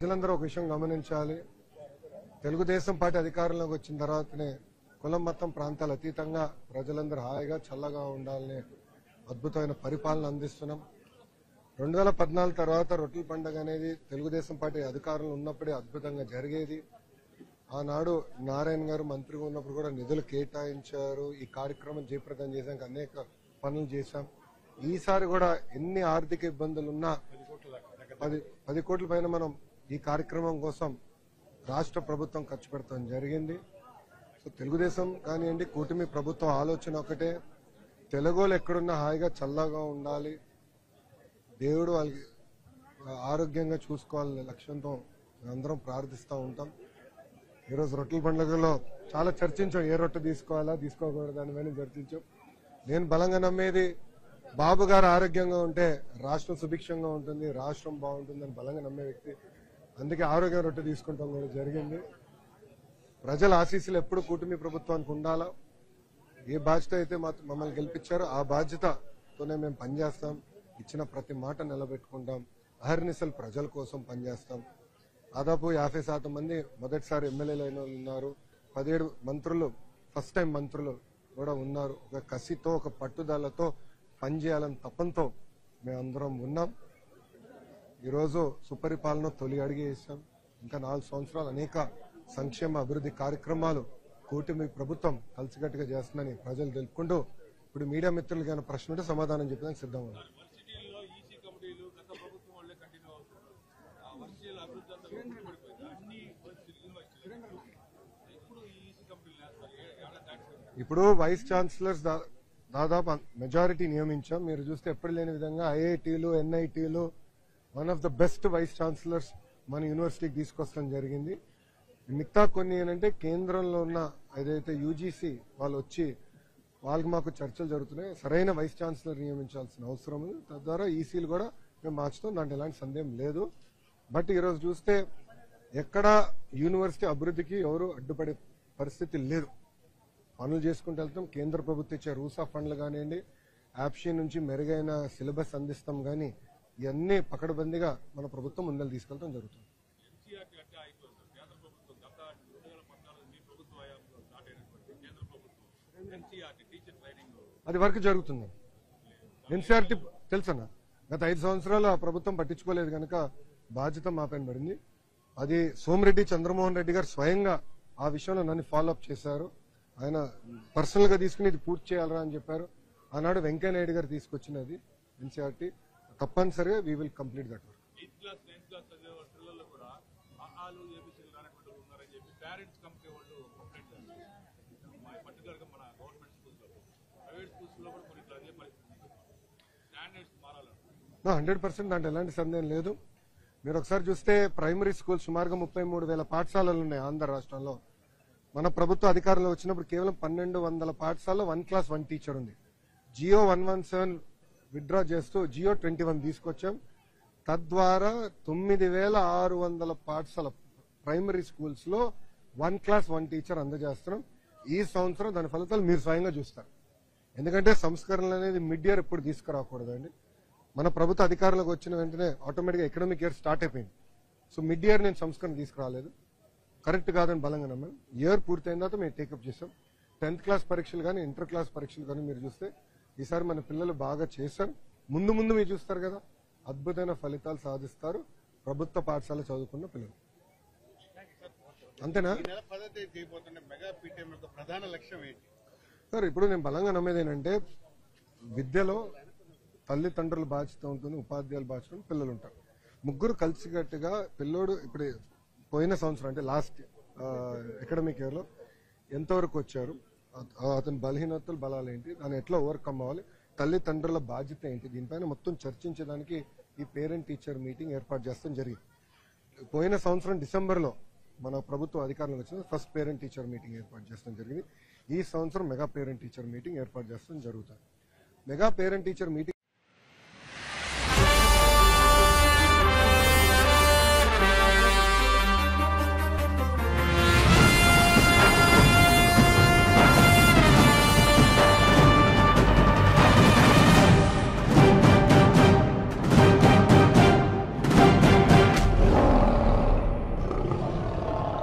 ప్రజలందరూ ఒక విషయం గమనించాలి. తెలుగుదేశం పార్టీ అధికారంలోకి వచ్చిన తర్వాతనే కులం మతం ప్రాంతాల అతీతంగా ప్రజలందరూ హాయిగా చల్లగా ఉండాలనే అద్భుతమైన పరిపాలన అందిస్తున్నాం. 2014 తర్వాత రొట్టెల పండుగ అనేది తెలుగుదేశం పార్టీ అధికారంలో ఉన్నప్పుడే అద్భుతంగా జరిగేది. ఆనాడు నారాయణ గారు మంత్రిగా ఉన్నప్పుడు కూడా నిధులు కేటాయించారు. ఈ కార్యక్రమం జయప్రదం చేశాక అనేక పనులు చేశాం. ఈసారి కూడా ఎన్ని ఆర్థిక ఇబ్బందులున్నా 10 కోట్ల పైన మనం ఈ కార్యక్రమం కోసం రాష్ట్ర ప్రభుత్వం ఖర్చు పెడతాం జరిగింది. సో తెలుగుదేశం కానివ్వండి, కూటమి ప్రభుత్వం ఆలోచన ఒకటే, తెలుగోళ్ళు ఎక్కడున్నా హాయిగా చల్లగా ఉండాలి, దేవుడు వాళ్ళకి ఆరోగ్యంగా చూసుకోవాలనే లక్ష్యంతో అందరం ప్రార్థిస్తూ ఉంటాం. ఈరోజు రొట్టెల పండుగలో చాలా చర్చించాం, ఏ రొట్టె తీసుకోవాలా తీసుకోకూడదు దాని మీద చర్చించాం. నేను బలంగా నమ్మేది బాబు గారు ఆరోగ్యంగా ఉంటే రాష్ట్రం సుభిక్షంగా ఉంటుంది, రాష్ట్రం బాగుంటుందని బలంగా నమ్మే వ్యక్తి. అందుకే ఆరోగ్య రొట్టె తీసుకుంటాం కూడా జరిగింది. ప్రజల ఆశీస్సులు ఎప్పుడు కూటమి ప్రభుత్వానికి ఉండాలా. ఏ బాధ్యత అయితే మమ్మల్ని గెలిపించారో ఆ బాధ్యతతోనే మేము పనిచేస్తాం. ఇచ్చిన ప్రతి మాట నిలబెట్టుకుంటాం. అహర్నిశలు ప్రజల కోసం పనిచేస్తాం. దాదాపు 50% మంది మొదటిసారి ఎమ్మెల్యేలు అయిన వాళ్ళు ఉన్నారు. 17 మంత్రులు ఫస్ట్ టైం మంత్రులు కూడా ఉన్నారు. ఒక కసితో, ఒక పట్టుదలతో పనిచేయాలని తపంతో మేమందరం ఉన్నాం. ఈరోజు సుపరిపాలన తొలి అడిగి వేసాం. ఇంకా 4 సంవత్సరాలు అనేక సంక్షేమ అభివృద్ధి కార్యక్రమాలు కూటమి ప్రభుత్వం కలిసికట్టుగా చేస్తుందని ప్రజలు తెలుపుకుంటూ, ఇప్పుడు మీడియా మిత్రులు కానీ ప్రశ్న ఉంటే సమాధానం చెప్పడానికి సిద్ధంగా ఉన్నారు. ఇప్పుడు వైస్ ఛాన్సలర్స్ దాదాపు మెజారిటీ నియమించాం. మీరు చూస్తే ఎప్పుడు లేని విధంగా ఐఐటీలు, ఎన్ఐటీలు one of the best vice chancellors మన యూనివర్సిటీకి తీసుకొస్తాం జరిగింది. మిగతా కొన్ని ఏంటంటే కేంద్రంలో ఉన్న ఏదైతే యూజీసీ వాళ్ళు వచ్చి వాళ్ళకి మాకు చర్చలు జరుగుతున్నాయి. సరైన వైస్ ఛాన్సలర్ నియమించాల్సిన అవసరం ఉంది. తద్వారా ఈసీలు కూడా మేము మార్చుతాం, దాంట్లో ఎలాంటి సందేహం లేదు. బట్ ఈరోజు చూస్తే ఎక్కడా యూనివర్సిటీ అభివృద్ధికి ఎవరు అడ్డుపడే పరిస్థితి లేదు. పనులు చేసుకుంటూ వెళ్తాం. కేంద్ర ప్రభుత్వం ఇచ్చే రూసా ఫండ్లు కానివ్వండి, యాప్షీ నుంచి మెరుగైన సిలబస్ అందిస్తాం, కానీ ఇవన్నీ పకడ్బందీగా మన ప్రభుత్వం ముందర తీసుకెళ్తాం జరుగుతుంది. అది వరకు జరుగుతుంది. ఎన్సీఆర్టీ తెలుసన్నా, గత 5 సంవత్సరాలు ఆ ప్రభుత్వం పట్టించుకోలేదు కనుక బాధ్యత మా పైన పడింది. అది సోమిరెడ్డి చంద్రమోహన్ రెడ్డి గారు స్వయంగా ఆ విషయంలో నన్ను ఫాలో అప్ చేశారు. ఆయన పర్సనల్ గా తీసుకుని ఇది పూర్తి చేయాలరా అని చెప్పారు. ఆనాడు వెంకయ్య నాయుడు గారు తీసుకొచ్చినది ఎన్సీఆర్టీ. తప్పనిసరిగా we will complete that work. నా 100% దాంట్లో ఎలాంటి సందేహం లేదు. మీరు ఒకసారి చూస్తే ప్రైమరీ స్కూల్ సుమారుగా 33,000 పాఠశాలలు ఉన్నాయి ఆంధ్ర రాష్ట్రంలో. మన ప్రభుత్వ అధికారంలో వచ్చినప్పుడు కేవలం 1,200 పాఠశాలలో 1 క్లాస్ 1 టీచర్ ఉంది. జియో 117 విత్డ్రా చేస్తూ జియో 21 తీసుకొచ్చాం. తద్వారా 9,600 పాఠశాల ప్రైమరీ స్కూల్స్ లో 1 క్లాస్ 1 టీచర్ అందజేస్తున్నాం. ఈ సంవత్సరం దాని ఫలితాలు మీరు స్వయంగా చూస్తారు. ఎందుకంటే సంస్కరణలు అనేది మిడ్ ఇయర్ ఎప్పుడు తీసుకురాకూడదండి. మన ప్రభుత్వ అధికారంలోకి వచ్చిన వెంటనే ఆటోమేటిక్గా ఎకనామిక్ ఇయర్ స్టార్ట్ అయిపోయింది. సో మిడ్ ఇయర్ నేను సంస్కరణ తీసుకురాలేదు, కరెక్ట్ కాదని బలంగా నమ్మాను. ఇయర్ పూర్తయిన తర్వాత మేము టేకప్ చేసాం. 10th క్లాస్ పరీక్షలు కానీ, ఇంటర్ క్లాస్ పరీక్షలు కానీ మీరు చూస్తే ఈసారి మన పిల్లలు బాగా చేశారు. ముందు ముందు మీరు చూస్తారు కదా, అద్భుతమైన ఫలితాలు సాధిస్తారు ప్రభుత్వ పాఠశాల చదువుకున్న పిల్లలు. అంతేనా సార్? ఇప్పుడు నేను బలంగా నమ్మేది ఏంటంటే, విద్యలో తల్లిదండ్రుల బాధ్యత ఉంటుంది, ఉపాధ్యాయుల బాధ్యత ఉంటుంది, పిల్లలు ఉంటారు. ముగ్గురు కలిసికట్టుగా పిల్లోడు ఇప్పుడు పోయిన సంవత్సరం అంటే లాస్ట్ అకాడమిక్ ఇయర్ లో ఎంతవరకు వచ్చారు, అతని బలహీనతలు బలాలు ఏంటి, దాన్ని ఎట్లా ఓవర్కమ్ అవ్వాలి, తల్లిదండ్రుల బాధ్యత ఏంటి, దీనిపైన మొత్తం చర్చించడానికి ఈ పేరెంట్ టీచర్ మీటింగ్ ఏర్పాటు చేస్తాం జరిగింది. పోయిన సంవత్సరం డిసెంబర్లో మన ప్రభుత్వ అధికారంలో వచ్చిన ఫస్ట్ పేరెంట్ టీచర్ మీటింగ్ ఏర్పాటు చేస్తాం జరిగింది. ఈ సంవత్సరం మెగా పేరెంట్ టీచర్ మీటింగ్ ఏర్పాటు చేస్తాం జరుగుతుంది. Mega parent teacher meeting